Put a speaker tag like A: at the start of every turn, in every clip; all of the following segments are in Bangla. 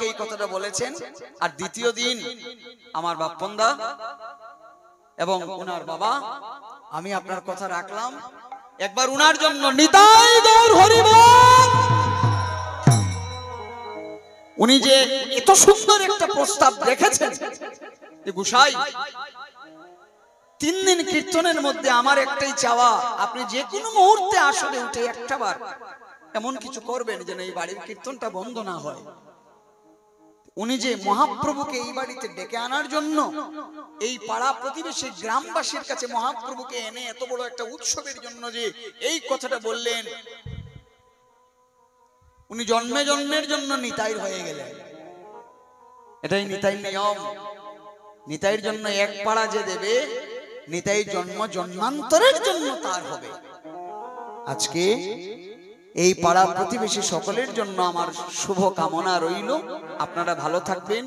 A: এই কথাটা বলেছেন। আর দ্বিতীয় দিন আমার বাপ্পনদা এবং ওনার বাবা, আমি আপনার কথা রাখলাম, একবার ওনার জন্য নিতাই গৌর হরি বল। উনি যে এত সুন্দর একটা প্রস্তাব রেখেছেন যে গোসাই 3 দিন কীর্তনের মধ্যে আমার একটাই চাওয়া, আপনি যে কোনো মুহূর্তে আসলে উঠে একটাবার এমন কিছু করবেন যেন এই বাড়ির কীর্তনটা বন্ধ না হয়। উনি যে মহাপ্রভুকে এই বাড়িতে ডেকে আনার জন্য এই পাড়া প্রতিবেশী গ্রামবাসীর কাছে মহাপ্রভুকে এনে এত বড় একটা উৎসবের জন্য যে এই কথাটা বললেন, উনি জন্মে জন্মের জন্য নিতাইর হয়ে গেলেন। এটাই নিতাইর নিয়ম। নিতাইর জন্য এক পাড়া যে দেবে, নিতাইর জন্ম জন্মান্তরের জন্য তার হবে। আজকে এই পাড়া প্রতিবেশী সকলের জন্য আমার শুভ কামনা রইল। আপনারা ভালো থাকবেন।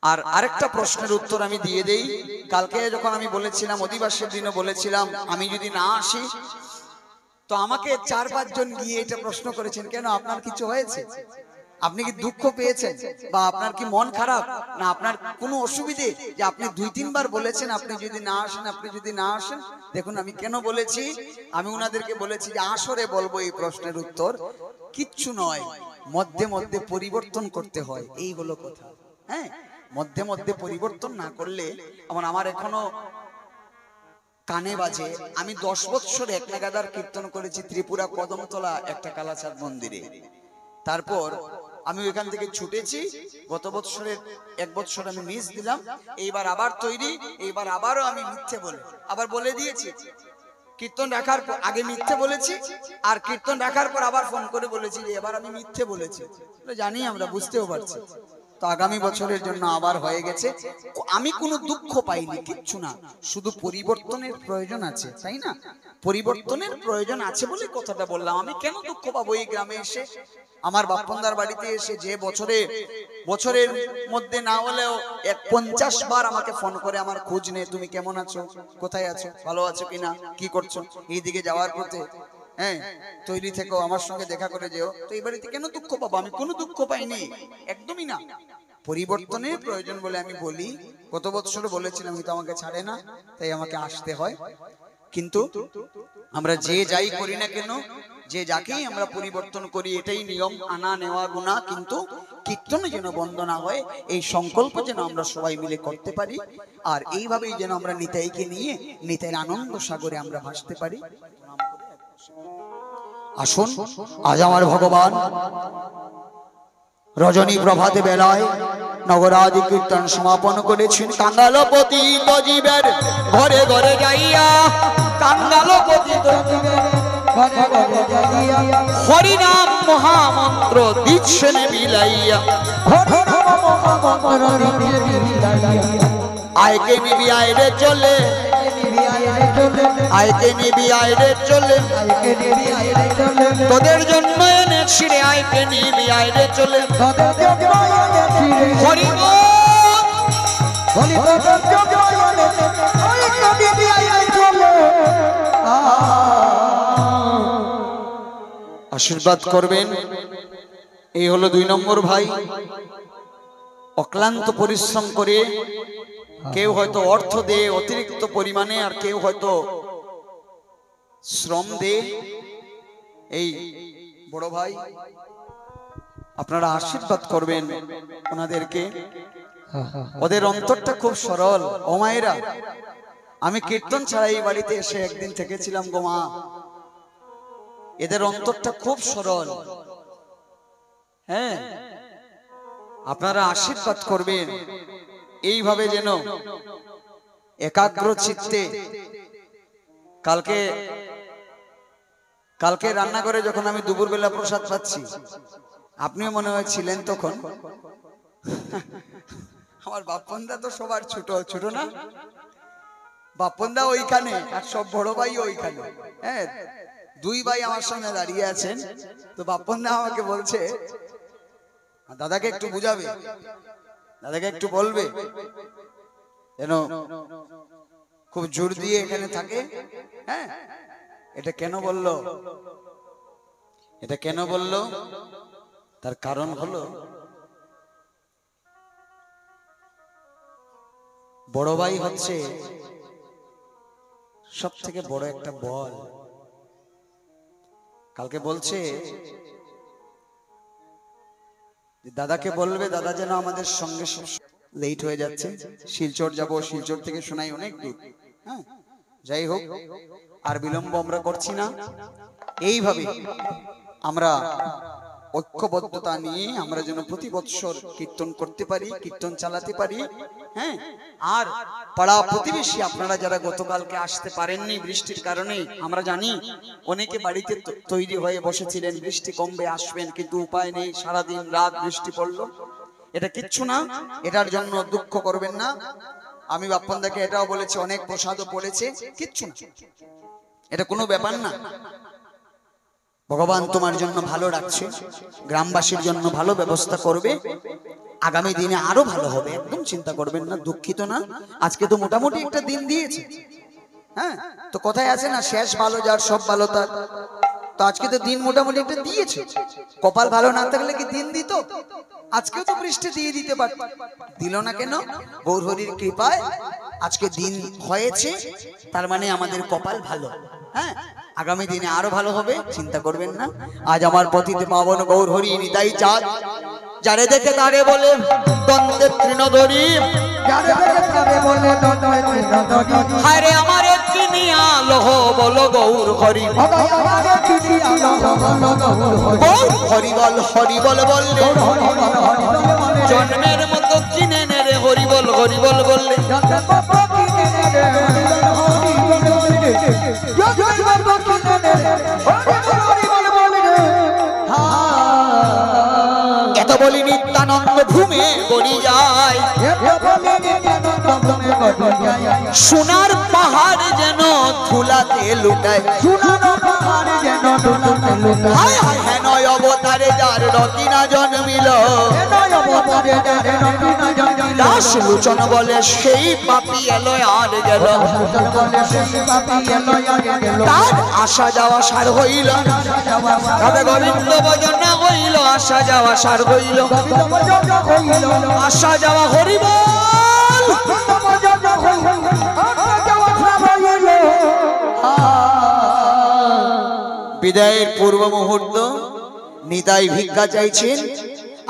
A: আর আরেকটা প্রশ্নের উত্তর আমি দিয়ে দেই। কালকে যখন আমি বলেছিলাম, অধিবাসের দিনও বলেছিলাম, আমি যদি না আসি, তো আমাকে 4-5 জন গিয়ে এটা প্রশ্ন করেছেন, কেন আপনার কিছু হয়েছে, আপনি কি দুঃখ পেয়েছেন, বা আপনার কি মন খারাপ, না আপনার কোনো অসুবিধে, যে আপনি 2-3 বার বলেছেন আপনি যদি না আসেন, আপনি যদি না আসেন। দেখুন আমি কেন বলেছি, আমি উনাদেরকে বলেছি যে আসরে বলবো এই প্রশ্নের উত্তর, কিচ্ছু নয়, মধ্যে মধ্যে পরিবর্তন করতে হয়, এই হলো কথা। হ্যাঁ, মধ্যে মধ্যে পরিবর্তন না করলে, আমার এখনো কানে বাজে, আমি 10 বছর এক নাগাদার কীর্তন করেছি ত্রিপুরা কদমতলা একটা কালাচাঁদ মন্দিরে। তারপর আমি ওইখান থেকে ছুটেছি, গত বছরের 1 বছর আমি মিস দিলাম, এইবার আবার তৈরি, এইবার আবারও আমি মিথ্যে আবার বলে দিয়েছি। কীর্তন রাখার পর আগে মিথ্যে বলেছি, আর কীর্তন রাখার পর আবার ফোন করে বলেছি যে এবার আমি মিথ্যে বলেছি। জানি, আমরা বুঝতেও পারছি। তো আগামী বছরের জন্য আবার হয়ে গেছে। আমি কোনো দুঃখ পাইনি, কিচ্ছু না, শুধু পরিবর্তনের প্রয়োজন আছে, তাই না? পরিবর্তনের প্রয়োজন আছে বলে কথাটা বললাম। আমি কেন দুঃখ পাবো এই গ্রামে এসে, আমার বাপ্পনদার বাড়িতে এসে, যে বছরের মধ্যে না হলেও 50 বার আমাকে ফোন করে আমার খোঁজ নেয়, তুমি কেমন আছো, কোথায় আছো, ভালো আছো কিনা, কি করছো, এইদিকে যাওয়ার পথে, হ্যাঁ তৈরি থেকো, আমার সঙ্গে দেখা করে যেও। তো এই বাড়িতে কেন দুঃখ পাবো? আমি কোনো দুঃখ পাইনি, একদমই না। পরিবর্তনের প্রয়োজন বলে আমি বলি। গত বছর বলেছিলাম, কিন্তু আমাকে ছাড়ে না, তাই আমাকে আসতে হয়। কিন্তু আমরা যে যাই করি না কেন, যে যাকেই আমরা পরিবর্তন করি, এটাই নিয়ম, আনা নেওয়া গুণা, কিন্তু কীর্তনে যেন বন্ধ না হয়, এই সংকল্প যেন আমরা সবাই মিলে করতে পারি। আর এইভাবেই যেন আমরা নিতাইকে নিয়ে নিতাইয়ের আনন্দ সাগরে আমরা ভাসতে পারি। আসুন, আজ আমার ভগবান রজনী প্রভাতে বেলায় নগরাদি কীর্তন সমাপন করেছেন। কাঙ্গালপতি জীবের ঘরে ঘরে যাইয়া, কাঙ্গালপতি হরিনাম মহামন্ত্র দিচ্ছেন বিলাইয়া, আয়কে নিবি আয়রে চলে, আয়কে নিবি আয়রে চলে, তোদের জন্য এনেছি রে, আয়কে নিবি আয়রে চলে, হরি আশীর্বাদ করবেন। এই হলো 2 নম্বর ভাই, অক্লান্ত পরিশ্রম করে, কেউ হয়তো অর্থ দেয় অতিরিক্ত পরিমাণে, আর কেউ হয়তো শ্রম দেয়। এই বড় ভাই, আপনারা আশীর্বাদ করবেন ওনাদেরকে। ওদের অন্তরটা খুব সরল। ও মায়েরা, আমি কীর্তন ছাড়া এই বাড়িতে এসে একদিন থেকেছিলাম গো মা, এদের অন্তরটা খুব সরল। হ্যাঁ, আপনারা আশীর্বাদ করবেন এইভাবে যেন একাগ্র চিত্তে। কালকে রান্নাঘরে যখন আমি দুপুরবেলা প্রসাদ পাচ্ছি, আপনিও মনে হয় ছিলেন তখন। আমার বাপ্পনদা তো সবার ছোট ছোট না, বাপ্পনদা ওইখানে, আর সব বড় ভাই ওইখানে। হ্যাঁ, 2 ভাই আমার সঙ্গে দাঁড়িয়ে আছেন। তো বাপ্পনদা আমাকে বলছে, দাদাকে একটু বুঝাবে, দাদাকে একটু বলবে যেন খুব জোর দিয়ে এখানে থাকে। হ্যাঁ, এটা কেন বললো, এটা কেন বললো, তার কারণ হলো বড় ভাই হচ্ছে সব থেকে বড় একটা বল। কালকে বলছে দাদাকে বলবে দাদা যেন আমাদের সঙ্গে লেট হয়ে যাচ্ছে, শিলচর যাব, শিলচর থেকে শোনাই অনেক দূর। হ্যাঁ, যাই হোক, আর বিলম্ব আমরা করছি না। এইভাবে আমরা ঐক্যবদ্ধতা নিয়ে আমরা যেন প্রতি বৎসর কীর্তন করতে পারি, কীর্তন চালাতে পারি। হ্যাঁ, আর পাড়া প্রতিবেশী আপনারা যারা গতকালকে আসতে পারেননি বৃষ্টির কারণে, আমরা জানি অনেকে বাড়িতে তৈরি হয়ে বসেছিলেন বৃষ্টি কমবে আসবেন, কিন্তু উপায় নেই, সারাদিন রাত বৃষ্টি পড়লো। এটা কিচ্ছু না, এটার জন্য দুঃখ করবেন না। আমি বাপ্পনদাকে এটাও বলেছি, অনেক প্রসাদও পড়েছে, কিচ্ছু না, এটা কোনো ব্যাপার না। ভগবান তোমার জন্য ভালো রাখছে, গ্রামবাসীর জন্য ভালো ব্যবস্থা করবে, আগামী দিনে আরো ভালো হবে, একদম চিন্তা করবেন না, দুঃখিত না। আজকে তো মোটামুটি একটা দিন দিয়েছে। হ্যাঁ, তো কথায় আছে না, শেষ ভালো যার সব ভালো তার। তো আজকে তো দিন মোটামুটি একটা দিয়েছে। কপাল ভালো না থাকলে কি দিন দিত? আজকেও তো বৃষ্টি দিয়ে দিতে পারত, দিল না কেন? গৌরহরির কৃপায় আজকে দিন হয়েছে, তার মানে আমাদের কপাল ভালো। হ্যাঁ, আগামী দিনে আরো ভালো হবে, চিন্তা করবেন না। আজ আমার পতিতে পাবন গৌরহরি নিতাই চাঁদ, যারে দেখে তারে বলে দ্বন্দ্বে তৃণধরি, হায়রে আমার চিনিয়া লোহ বলো গৌর হরি, হরি বল হরি বল বললে জন্মের মতো কিনে নেরে, হরি বল বললে এত বলি নিত্যানন্দ ভূমে বলি যায়, সোনার পাহাড় যেন ধুলাতে লুটায়, হেন অবতারে যার রতিনা জন্মিল, দাস লোচন বলে সেই পাপি এলো আর গেল, তার আসা যাওয়া সার হইল, তবে গোবিন্দ ভজন হইল, আসা যাওয়া সার হইল, আসা যাওয়া হরিব বিদায়ের পূর্ব মুহূর্ত। নিতাই ভিক্ষা চাইছেন,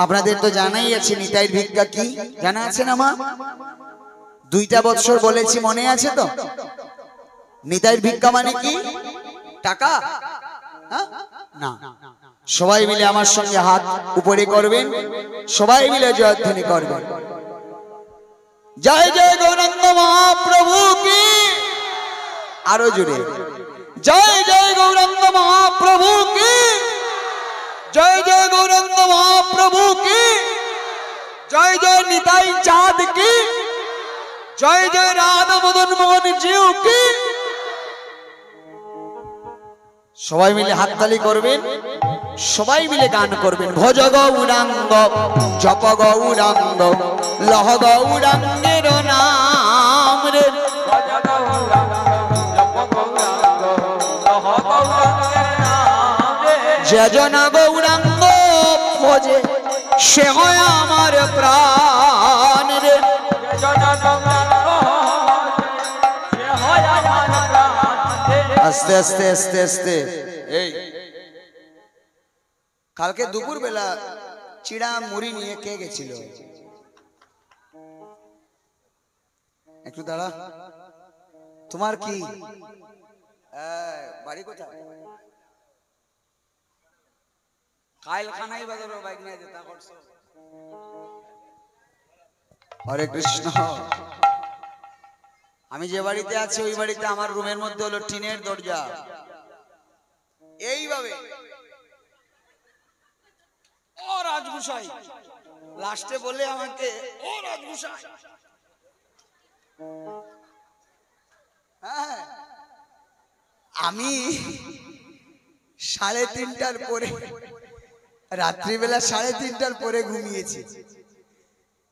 A: আপনাদের তো জানাই আছে নিতাইয়ের ভিক্ষা কি, জানা আছে না মা? 2টা বছর বলেছি, মনে আছে তো? নিতাইয়ের ভিক্ষা মানে কি? টাকা না। সবাই মিলে আমার সঙ্গে হাত উপরে করবেন, সবাই মিলে জয়ধ্বনি করবেন, জয় জয় গৌরাঙ্গ মহাপ্রভু কি, আরো জোরে জয় জয় গৌরাঙ্গ মহাপ্রভু কি, জয় জয় গৌরাঙ্গ মহাপ্রভু কি, জয় জয় নিতাই চাঁদ কি, জয় জয় রাধা মদন মোহন জিউ কি। সবাই মিলে হাততালি করবেন, সবাই মিলে গান করবেন, ভজ গৌরাঙ্গ জপ গৌরাঙ্গ লহ গৌরাঙ্গের নাম রে, যে জন গৌরাঙ্গ খোঁজে সে হয় আমার প্রাণ রে, আস্তে আস্তে আস্তে আস্তে। এই কালকে দুপুর বেলা চিড়া মুড়ি নিয়ে কে গেছিল? একটু দাঁড়া, তোমার কি বাড়ি কোথায়? কাইলখানাই বাজারও বাইক নিয়ে যেতে করছো। হরে কৃষ্ণ। আমি যে বাড়িতে আছি ওই বাড়িতে আমার রুমের মধ্যে হলো টিনের দরজা, এইভাবে ও রাজগুসাই লাস্টে বলে আমাকে ও রাজগুসাই। হ্যাঁ, আমি 3:30টার পরে, রাত্রিবেলা 3:30টার পরে ঘুমিয়েছি।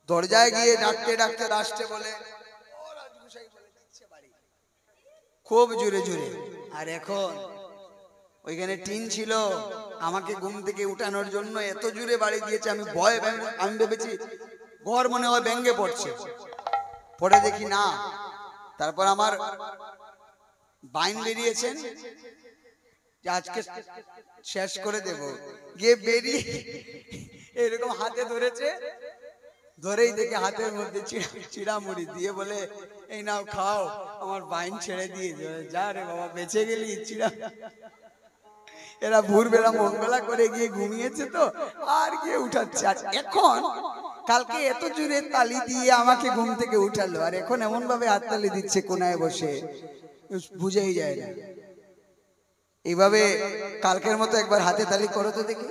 A: দরজায় গিয়ে ডাকতে ডাকতে লাস্টে বলে ও রাজগুসাই বলে দিচ্ছে বাড়ি, খুব জোরে জোরে। আর এখন ওইখানে টিন ছিল, আমাকে ঘুম থেকে উঠানোর জন্য এত জোরে বাড়ি দিয়েছে, আমি ভয়, আমি ভেবেছি ঘর মনে হয় ভেঙে পড়ছে। পরে দেখি না, তারপর আমার বাইন বেরিয়েছেন যে আজকে শেষ করে দেব, গিয়ে বেরিয়ে এরকম হাতে ধরেছে, ধরেই দেখে হাতের মধ্যে চিড়া মুড়ি দিয়ে বলে এই নাও খাও, আমার বাইন ছেড়ে দিয়ে যা রে বাবা বেঁচে গেলি চিড়া। এরা ভোরবেলা মনবেলা করে গিয়ে ঘুমিয়েছে তো আর গিয়ে উঠাচ্ছে। আর এখন কালকে এত জোরে তালি দিয়ে আমাকে ঘুম থেকে উঠালো, আর এখন এমন ভাবে হাততালি দিচ্ছে কোনায় বসে, বুঝেই যায় না। এইভাবে কালকের মতো একবার হাতে তালি করো তো দেখি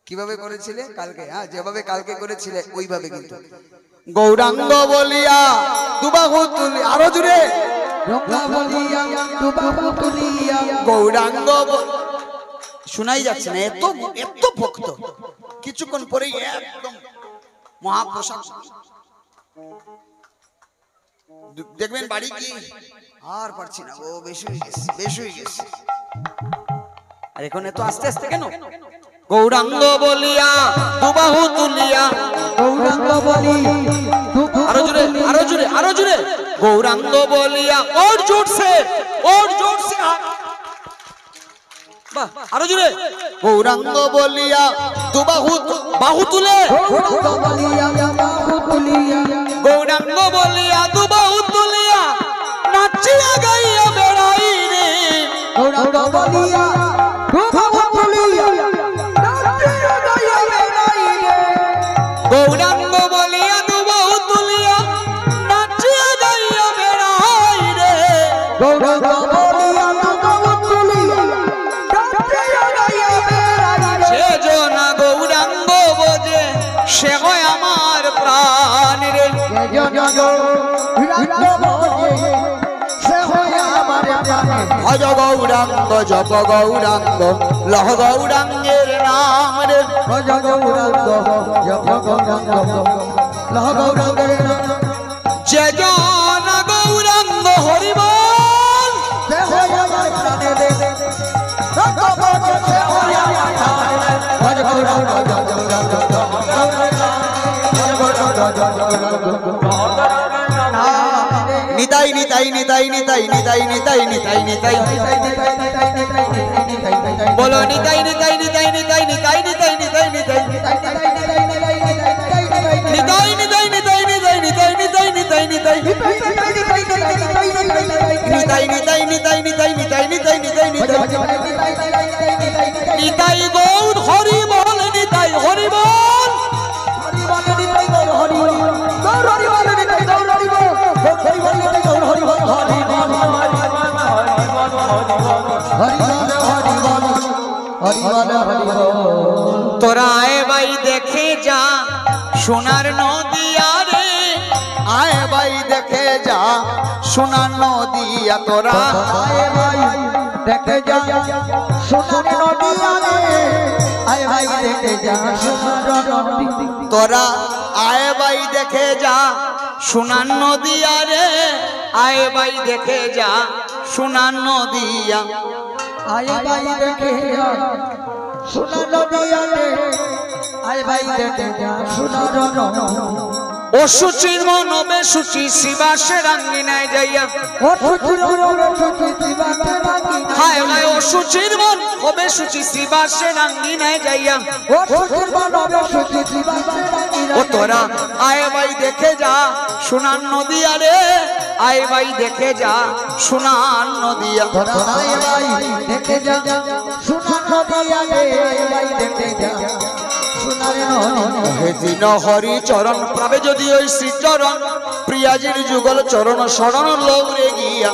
A: কিভাবে করেছিলে কালকে। হ্যাঁ, যেভাবে কালকে করেছিলে ওইভাবে কিন্তু। গৌরাঙ্গ বলিয়া দুবাহু তুলি, আরো জোরে গৌরাঙ্গ, শোনাই যাচ্ছে না, এত এত ভক্ত। কিছুক্ষণ পরেই একদম মহাপ্রসাদ দেখবেন বাড়ি কি আর পারছি না, ও বেশি হয়ে গেছে, বেশি হয়ে গেছে। আর এখন এত আস্তে আস্তে কেন? গৌরাঙ্গ বলিয়া দুবাহু তুলিয়া, গৌরাঙ্গ বলিয়া, আরো জোরে আরো জোরে আরো জোরে, গৌরাঙ্গ বলিয়া, और जोर से বাহ, আরো জোরে, গৌরাঙ্গ বলিয়া দুবাহু বাহু তুলে, গৌরাঙ্গ বলিয়া দুবাহু তুলিয়া নাচিয়া গাইয়া বেড়াই রে, গৌরাঙ্গ বলিয়া দুবাহু তুলিয়া নাচিয়া গাইয়া বেড়াই রে, গৌরাঙ্গ বলিয়া দুবাহু তুলিয়া নাচিয়া গাইয়া বেড়াই রে, গৌরাঙ্গ বলিয়া দুবাহু তুলিয়া নাচিয়া গাইয়া বেড়াই রে, সে জনা গৌরাঙ্গ বোঝে সে হয় আমার প্রাণ রে, ভজ গৌরাঙ্গ জপ গৌরাঙ্গ লহ গৌরাঙ্গের নাম রে, ভজ গৌরাঙ্গ জপ গৌরাঙ্গ লহ গৌরাঙ্গের নাম, যে জন গৌরাঙ্গ হরিবল সে হয় আমার প্রাণে রে, ভজ গৌরাঙ্গ জপ গৌরাঙ্গ নিতাই নিতাই নিতাই নিতাই নিতাই নিতাই নিতাই নিতাই, বলো নিতাই নিতাই নিতাই নিতাই নিতাই নিতাই নিতাই নিতাই, নিতাই নিতাই নিতাই নিতাই নিতাই নিতাই নিতাই নিতাই, নিতাই নিতাই নিতাই নিতাই নিতাই নিতাই নিতাই নিতাই, নিতাই গৌর হরি বল, নিতাই হরি বল, হরি বল নিতাই গৌর হরি বল, গৌর হরি বল নিতাই গৌর হরি বল, হরি বল নিতাই গৌর হরি বল, হরি বল হরি বল হরি বল হরি বল হরি বল। তোরা আয় ভাই দেখে যা সোনার নদিয়া রে, আয় ভাই দেখে যা সোনার নদিয়া, তোরা আয় ভাই দেখে যা সোনার নদিয়া রে, আয় ভাই দেখে যা সোনার নদিয়া, তোরা আয় ভাই দেখে যা সোনার নদিয়া রে, আয় ভাই দেখে যা সোনার নদিয়া, আয় ভাই দেখে যা সোনার নদিয়া রে, আয় ভাই দেখে যা সোনার নদিয়া, অসুচির মন বেসুচি শিবাসে রাঙ্গিনায় যাইয়া, হায় হায় অসুচির মন বেসুচি শিবাসে রাঙ্গিনায় যাইয়া, ও তোরা আয় ভাই দেখে যা সোনার নদিয়া রে, আয় ভাই দেখে যা সোনার নদিয়া, আয় ভাই দেখে যা সোনার নদিয়া রে, আয় ভাই দেখে যা দিন হরি চরণ পাবে যদি ওই শ্রী চরণ, প্রিয়াজির যুগল চরণ শরণ লৌরে গিয়া,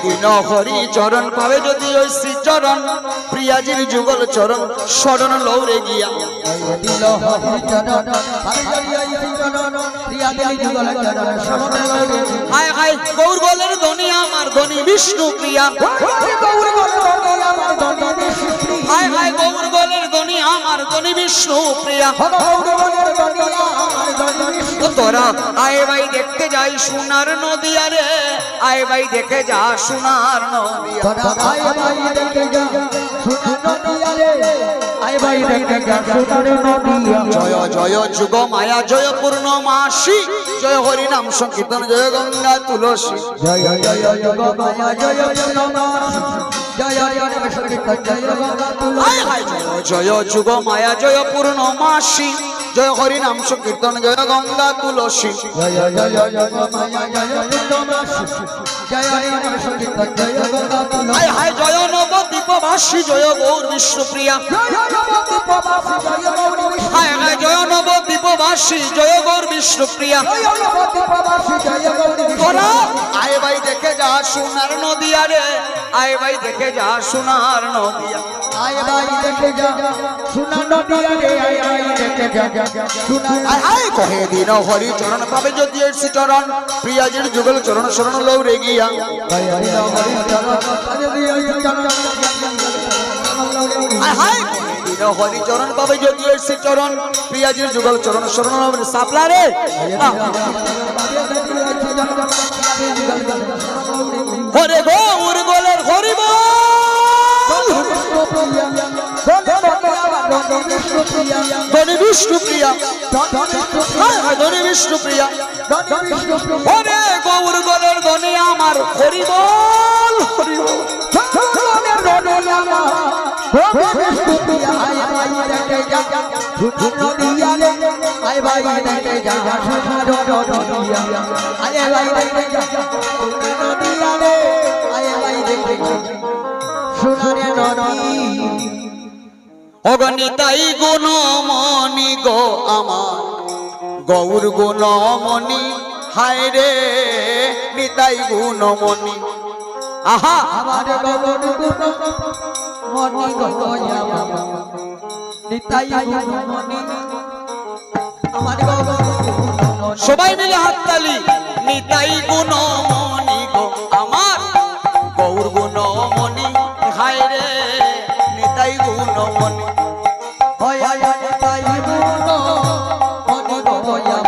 A: দিন হরি চরণ পাবে যদি ওই শ্রী চরণ, প্রিয়াজির যুগল চরণ শরণ লৌরে গিয়া, হায় হায় গৌর বলের ধ্বনি আমার ধ্বনি বিষ্ণু প্রিয়া, হায় হায় গৌর বলের ধ্বনি আমার ধ্বনি বিষ্ণু প্রিয়া, তোরা আয় ভাই দেখতে যাই সোনার নদিয়া রে, আয় ভাই দেখে যা সোনার নদিয়া, আয় ভাই দেখে যা সোনার নদিয়া রে,
B: আয় ভাই দেখে যা সোনার নদিয়া
A: জয় জয় যুগ মায়া জয় পূর্ণমাসী জয় হরি নাম সংকীর্তন জয় গঙ্গা তুলসী
B: জয় জয় যোগ মায়া জয় পূর্ণমাসী জয় হরি নাম সংকীর্তন জয় গঙ্গা তুলসী
A: জয় যুগ মায়া জয় পূর্ণমাসী জয় হরি নাম সংকীর্তন জয় গঙ্গা তুলসী
B: জয় জয় যোগ মায়া জয় পূর্ণমাসী জয় হরি নাম সংকীর্তন জয় গঙ্গা তুলসী
A: হায় হায় জয় নবদ্বীপবাসী জয় গৌর বিষ্ণুপ্রিয়া হায় হায় জয় নবদ্বীপবাসী জয় গৌর বিষ্ণুপ্রিয়া তোরা আয় ভাই দেখে যা সোনার নদিয়া রে আয় ভাই দেখে যা সোনার নদিয়া
B: আয় ভাই দেখে যা সোনার নদিয়া রে আয় ভাই দেখে যা সোনার
A: আয় হায় কহে দিন হরি চরণ পাবে যদি এসি চরণ প্রিয়াজির যুগল চরণ শরণ লও রে গিয়া
B: আয় হরি চরণ পাবে যদি চরণ
A: আয় হায় কহে দিন হরি চরণ পাবে যদি এসি চরণ প্রিয়াজির যুগল চরণ শরণ লও রে সাপলা রে হরে গৌর গোলের হরি বল ধনী বিষ্ণুপ্রিয়া হায় হায় ধনী বিষ্ণুপ্রিয়া হরে গৌর গোলের ধনী আমার হরি বল হরি বল
B: আয় ভাই দেখে যা সোনার নদিয়া আয় ভাই দেখে যা সোনার নদিয়া রে আয় ভাই দেখে যা সোনার নদিয়া
A: অগণিতাই গুণমণি গো আমার গৌর গুণমণি হায় রে নিতাই গুণমণি আহা
B: আমার গগন গুণ মনি গয়া নিতাই গুণ মনি আমার গগন গুণ
A: সবাই মিলে হাততালি নিতাই গুণমণি গো আমার গৌর গুণমণি হায় রে নিতাই গুণমণি
B: হয় নিতাই গুণ মনি গয়া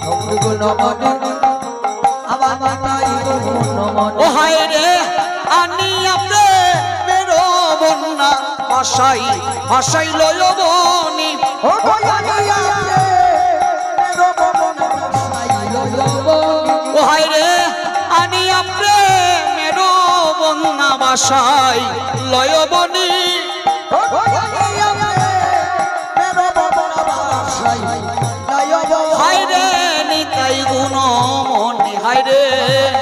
B: গগন গুণ মনি আমার নিতাই গুণ মনি
A: ও হায় রে আনি আপনি মেরো বন্যা ভাষাই ভাষাই লয়বনি
B: ও গয়া গয়া রে মেরো মন সাই লয়বনি
A: ও হায় রে আনি আপনি মেরো বন্যা ভাষাই লয়বনি
B: ও গয়া গয়া রে মেরো মন সাই লয়বনি
A: হায় রে নিতাই গুণমণি হায় রে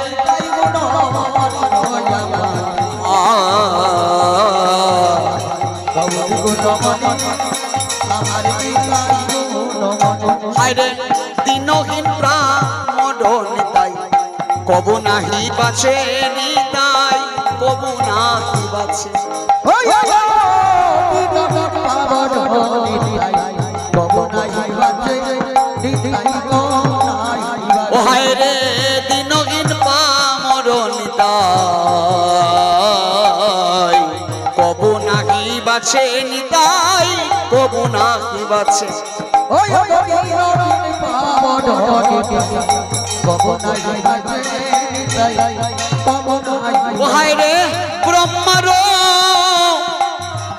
B: নিতাই গুণ মনি গয়া গৌর গুণ মনি আমার নিতাই গুণ মনি
A: হায় রে দিনহীন প্রাণ নিতাই কবু নাহি বাছে নিতাই কবু নাহি বাছে
B: ওই দিন পাবন নিতাই গগনাই বাজে নিতাই গগনাই
A: ও হায় রে দিনহীন পামর নিতাই কবু নাহি বাছে নিতাই কবু নাহি বাছে
B: ওই দিন পাবন গগনাই বাজে নিতাই গগনাই
A: ও হায় রে ব্রহ্মার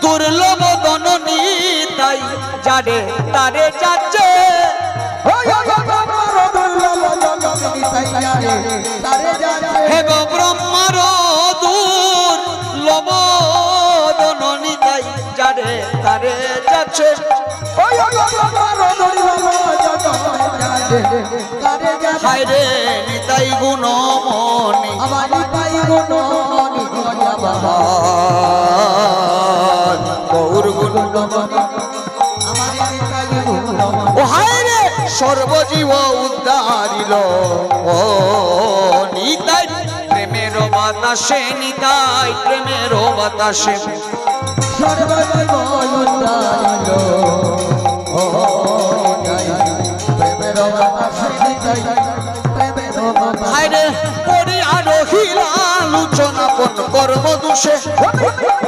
A: দুর্লভ দন নিতাই যারে তারে যাচ্ছে
B: ওই গগনার দুর্লভ নিতাই যারে তারে যারে
A: হে গো ব্রহ্মার দুর্লভ দন নিতাই যারে তারে যাচ্ছে
B: ওই গগনার দুর্লভ যারে তারে যারে
A: হায় রে নিতাই গুণমণি
B: আমার নিতাই গুণ মনি গয়া বাবা
A: গৌর গুণ
B: আমার নিতাই গুণ মনি
A: ও হায় রে সর্বজীব উদ্ধারিল ও নিতাই প্রেমের বাতাসে নিতাই প্রেমের বাতাসে
B: সর্বজীব উদ্ধারিল ও জয় প্রেমের বাতাসে নিতাই প্রেমের বাতাসে
A: হায় রে পরি আরোহীল আলোচনা পন কর্ম দোষে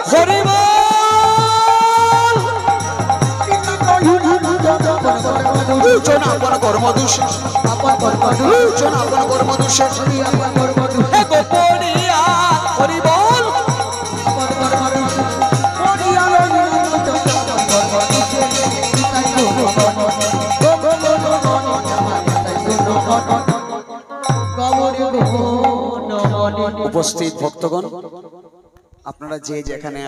A: হরিব লুচনা পন কর্ম দোষে লুচনা পন কর্ম দোষে হে গো পরিয়া হরিবল উপস্থিত ভক্তগণ, আপনারা যে যেখানে